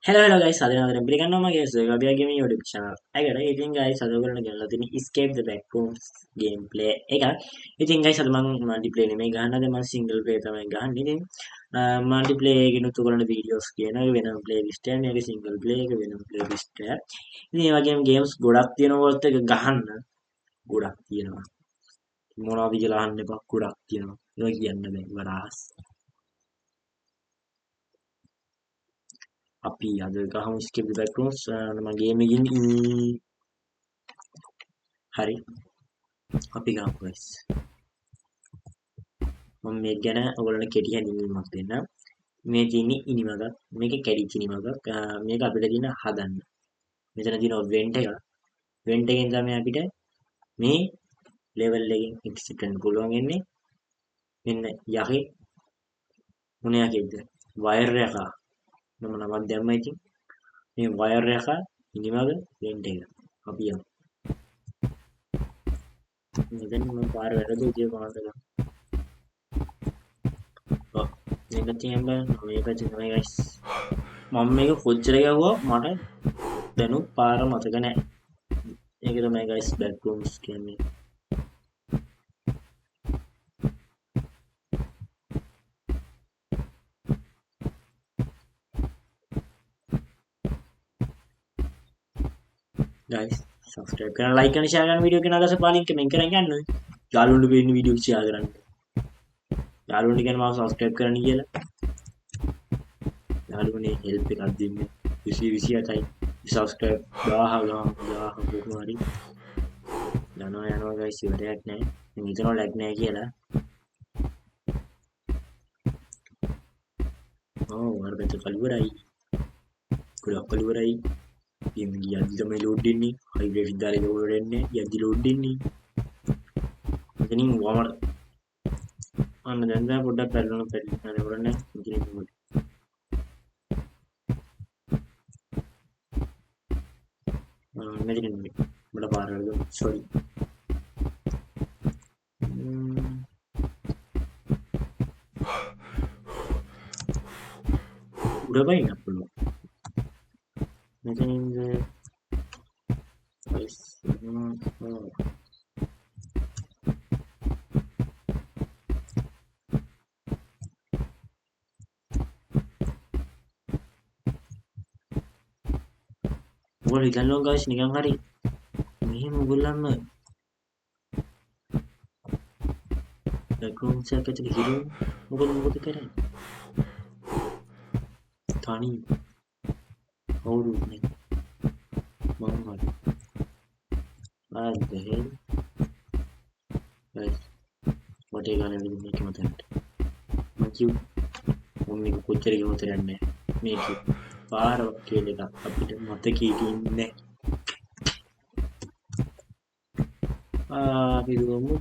Hello guys, අදනවදන පිළිගන්නවා මගේ සුගබියා gaming YouTube channel එකට. ඉතින් guys අද ඔයගොල්ලන්ට ගෙනලා තියෙන escape the backrooms gameplay එක. ඉතින් guys අද මම multiplayer නෙමෙයි ගහන්නේ, අද මම single player තමයි ගහන්නේ. ඉතින් multiplayer එකනොත් ඔයගොල්ලන්ට videos කියනවා වෙනම playlist එක, මේක single player එක වෙනම playlist එක. ඉතින් ඒ වගේම games ගොඩක් තියෙනවා වලත් එක ගහන්න ගොඩක් තියෙනවා. මොනවද කියලා අහන්න එපා, ගොඩක් තියෙනවා. ඒක කියන්න බෑ වරාස්. අපි අද ගහමු escape the backrooms මම game එකකින් හරි අපි ගමු guys. මම මේක ගැන ඔයගොල්ලන්ට කෙටි හැඳින්වීමක් දෙන්නම්. මේ තියෙන්නේ ඉනිමගක්, මේක කැඩිච්ච ඉනිමගක්. මේක අපිට තියෙන හදන්න. මෙතන තියෙන වෙන්ට් එක. වෙන්ට් එකෙන් තමයි අපිට මේ ලෙවල් එකෙන් එක්සිට් වෙන්න පුළුවන් වෙන්නේ. මෙන්න යකේ මොන යකේද? වයර් එක. මම නමක් දැම්මා ඉතින්. මේ වයර් එක ඉනිමග වෙන්ට් එක. අපි යමු. මෙතන මම පාර වැරදුවා කිය කොහොමද? මේක තියෙන බෑ මේක තමයි guys මම මේක කොච්චර ගැව්වා මට දැනුත් පාර මතක නැහැ ඒක තමයි guys backrooms කියන්නේ guys subscribe කරලා like කරන share කරන වීඩියෝ එක නගස පාලින් කමෙන්ට් කරන් යන්න යාළුවන්ට මේ වීඩියෝ එක share කරන්න යාළුවන්ට කියන මාව subscribe කරන්න කියලා යාළුවනේ help එකක් දෙන්න 27යි subscribe 1000 කොහොම හරි යනවා guys ඉවරයක් නැහැ මම හිතනවා lag නැහැ කියලා අර පැත්ත කලිවරයි ගොඩක් කලිවරයි गेम යද්දි තමයි ලෝඩ් වෙන්නේ හයිබ්‍රිඩ් දාලා ලෝඩ් වෙන්නේ යද්දි ලෝඩ් වෙන්නේ ඉතින් වමර අන්න දැන් පොඩ්ඩක් පැටලුණා කරන්නේ ඉතින් මොකද මෙතනින් මට පාර වල සෝරි උඩ බයින්න පුළුවන් මෙතනින්ද ඔයාලා හිතනවා guys නිකන් හරි මෙහෙම ඔයගොල්ලන්ම බෑග්ග්‍රවුන්ඩ් එකක් ඇතුලේ හිරුම් මොකද කරන්නේ තනි කවුරුත් නෑ මම හරි ආද හේ guys වටේ ගන්න විදිහ මේක මතන්න මම කිව් මම මේක කොච්චර ගියොත් යන්නේ මේක පාර කියලා එකක් අපිට මතකයේ ඉන්නේ අපි දුමු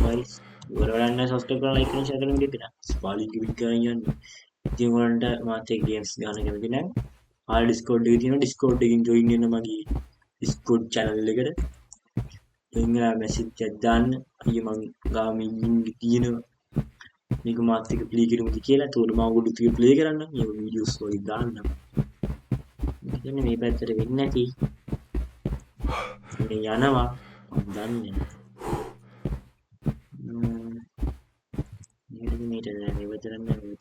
guys ඔයාලන්න subscribe කරලා like කරලා share කරලා වීඩියෝ එක ස්පාලි කිවිත් ගන්න යන්නේ ඉතින් ඔයාලන්ට මාත් එක්ක games ගන්න කැමති නම් ආල් discord එකේ තියෙනවා discord එකකින් join වෙන්න මගේ discord channel එකට එංගලා message එකක් දාන්න අයිය මං ගාම තියෙනවා මේක මාත් එක්ක play කරමුද කියලා ඒතකොට මම ඔයගොල්ලෝ ටික play කරන්න මේ videos වලින් දාන්න ඉතින් මේ පැත්තට වෙන්නේ නැති මේ යනවා මම දන්නේ මේක විතරන්නේ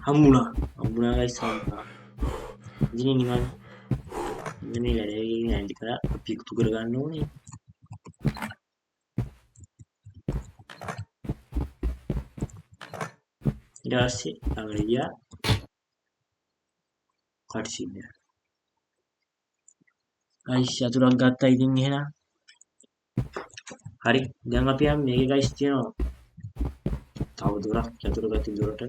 හම්බුණා guys හම්බුණා ඉතින් නිකන් මේ වැඩේ නැන්ටි කරා අපි එකතු කරගන්න ඕනේ ඊට පස්සේ අගලියා කට්සින් guys චතුරක් ගත්තා ඉතින් එහෙනම් හරි දැන් අපි යම් මේකේ guys තියෙනවා තව දුරක් චතුර ගත්ත දුරට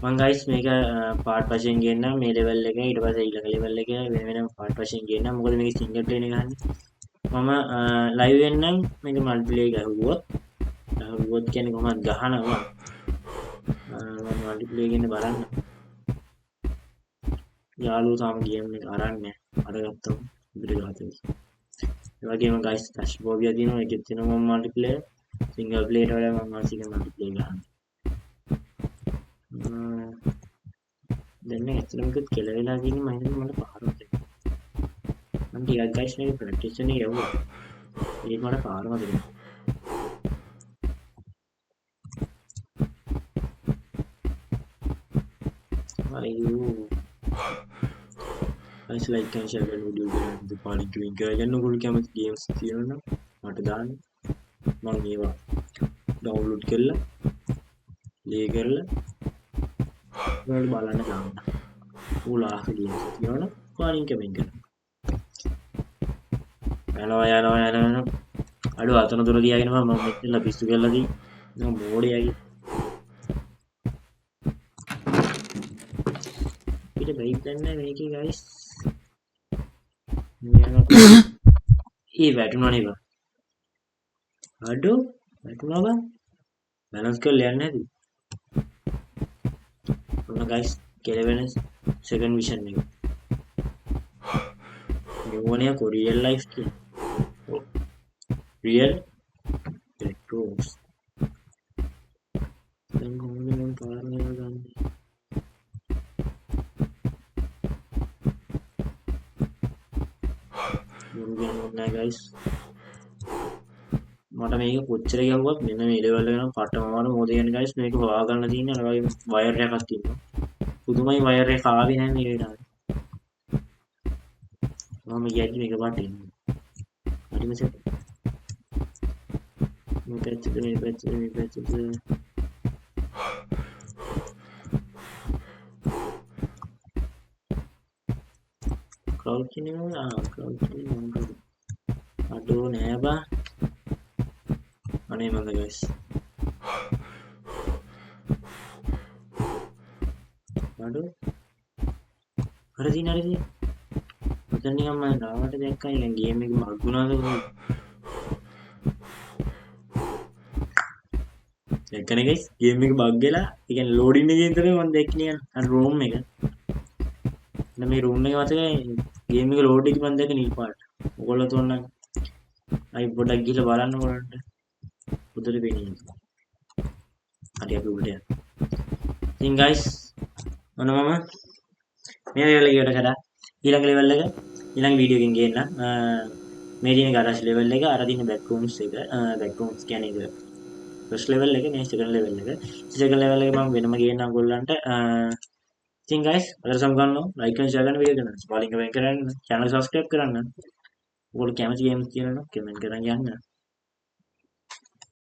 මම guys මේක පාර්ට් වශයෙන් ගේන්නම් මේ level එක ඊට පස්සේ ඊළඟ level එක වෙන වෙනම පාර්ට් වශයෙන් ගේන්නම් මොකද මේක single player එක ගහන්නේ මම live වෙන්නම් මේක multiplayer ගහුවොත් ගහුවොත් කියන්නේ කොහොමද ගහනවා මම මල්ටිප්ලේයර් ගැන බලන්න යාළුවෝ තාම ගේම් එක අරන් නැහැ අරගත්තම ඉදිරියට ගහතේ ඒ වගේම ගයිස් ෆැෂ්ෆෝබියා තියෙනවා ඒකෙත් තියෙනවා මම මල්ටිප්ලේයර් සිංගල් ප්ලේයට වඩා මම ආසික මල්ටිප්ලේයර් ගහන්නේ දැන් මේ ඇත්තටම කිව්වොත් කෙලවෙලා තියෙන්නේ මම හිතන්නේ මට පාරක් මම ටිකක් ගයිස් මේක ප්‍රැක්ටිස් කරන්න යවුවා ඒක මට පාරම දෙන්න අයියෝ guys like and share the video the party doing ගන්න ඔයගොල්ලෝ කැමති games තියෙනවා මට දාන්න මම ඒවා download කරලා play කරලා ඔයාලට බලන්න දාන්න ඔයාලා ආස games තියෙනවා ඔයාලින් කමෙන්ට් කරන්න යනවා අඩු අතන දුර තියාගෙන මම මෙතන පිස්සු කරලා දී මම මෝඩයයි ඊට බයික් ගන්න මේකේ guys ඒ වැටුණා නේද අඩු වැටුණා බං බැලන්ස් කරලා යන්නේ නැති ඔන්න guys කෙලවෙන සෙකන්ඩ් විෂන් එක නියෝනියා කොරියල් ලයිෆ් කියන රියල් ටෙක්ටෝස් දැන් කොහොමද මම පාරනේ ගන්නේ නෑ guys මට මේක කොච්චර ගැහුවත් මෙන්න මේ ලෙවල් එක නම් පට්ටමවර මොකද කියන්නේ guys මේක හොයා ගන්න තියෙන්නේ අර වගේ වයර් එකක් තියෙනවා පුදුමයි වයර් එක ආවේ නැහැ මේ වෙලාවේ මම යද්දි මේක පාට එන්නේ හරිම සෙට් මේ පැත්තට crouching crouching අඩෝ නෑ බා අනේ මන්ද guys අඩෝ හරිද මෙතන නිකන් මම නාවට දැක්කා නිකන් ගේම් එක මග් වුණාද කොහොමද දැක්කනේ guys ගේම් එක බග් වෙලා ඒ කියන්නේ ලෝඩින් එකේ ඉඳලා මම දැක්කේ නිකන් අර රූම් එක දැන් මේ රූම් එක මතකයි ගේම් එක ලෝඩ් එකේ මම දැක්ක නිල් පාට ඔයගොල්ලෝ තෝරන්න අයි පොඩ්ඩක් ගිහලා බලන්න ඕනට උදේ වෙන්නේ හරි අපි උඩට යන්න ඉතින් guys මොන මම මේ ලෙවල් එක ඉවර කරා ඊළඟ ලෙවල් එක ඊළඟ වීඩියෝ එකකින් ගේන්න මේ දින ගාරාජ් ලෙවල් එක අර දින බෑක් රූම්ස් එක බෑක් රූම්ස් කියන්නේ ඒක ෆස්ට් ලෙවල් එක මේ සෙකන්ඩ් ලෙවල් එක සෙකන්ඩ් ලෙවල් එක මම වෙනම ගේන්නම් ඔයගොල්ලන්ට ඉතින් guys අද සම්ගන්නෝ ලයික් and share කරන්න වීඩියෝ කරන්න ස්පාලින් කමෙන්ට් කරන්න channel subscribe කරන්න ඔයගොල්ලෝ කැමති ගේම්ස් තියෙනවා කමෙන්ට් කරන් යන්න